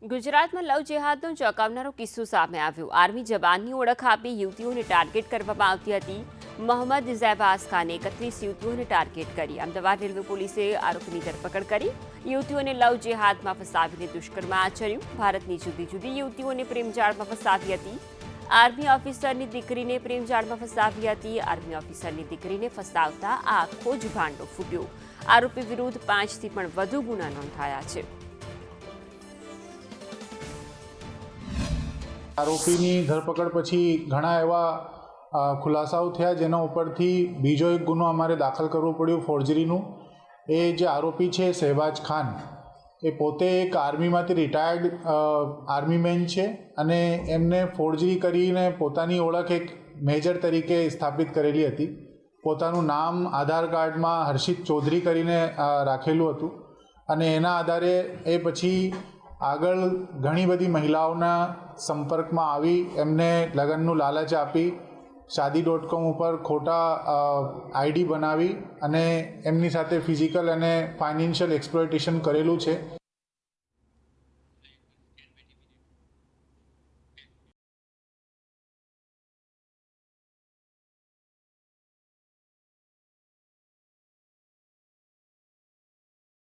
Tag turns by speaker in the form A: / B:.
A: ગુજરાતમાં લવ જેહાદનો ચોંકાવનારો કિસ્સો સામે આવ્યો। આર્મી જવાનની ઓળખ આપી યુવતીઓને ટાર્ગેટ કરવામાં આવતી હતી। મોહમ્મદ ઝૈબાસ ખાને 31 યુવતીઓને ટાર્ગેટ કરી। અમદાવાદ રેલવે પોલીસે આરોપીની ધરપકડ કરી। યુવતીઓને લવ જેહાદમાં ફસાવીને દુષ્કર્મ આચર્યું। ભારતની જુદી જુદી યુવતીઓને પ્રેમજાળમાં ફસાવી હતી। આર્મી ઓફિસરની દીકરીને પ્રેમજાળમાં ફસાવી હતી। આર્મી ઓફિસરની દીકરીને ફસાવતા આ આખો જ ભાંડો ફૂટ્યો। આરોપી વિરુદ્ધ 5થી પણ વધુ ગુના નોંધાયા છે।
B: આરોપીની ધરપકડ પછી ઘણા એવા ખુલાસાઓ થયા, જેના ઉપરથી બીજો એક ગુનો અમારે દાખલ કરવો પડ્યો ફોર્જરીનું। એ જે આરોપી છે શહેબાજ ખાન, એ પોતે એક આર્મીમાંથી રિટાયર્ડ આર્મીમેન છે અને એમને ફોર્જરી કરીને પોતાની ઓળખ એક મેજર તરીકે સ્થાપિત કરેલી હતી। પોતાનું નામ આધાર કાર્ડમાં હર્ષિત ચૌધરી કરીને રાખેલું હતું અને એના આધારે એ પછી આગળ ઘણી બધી મહિલાઓના સંપર્કમાં આવી એમને લગ્નનું લાલચ આપી shaadi.com ઉપર ખોટા આઈડી બનાવી અને એમની સાથે ફિઝિકલ અને ફાઇનાન્શિયલ એક્સપ્લોઇટેશન કરેલું છે।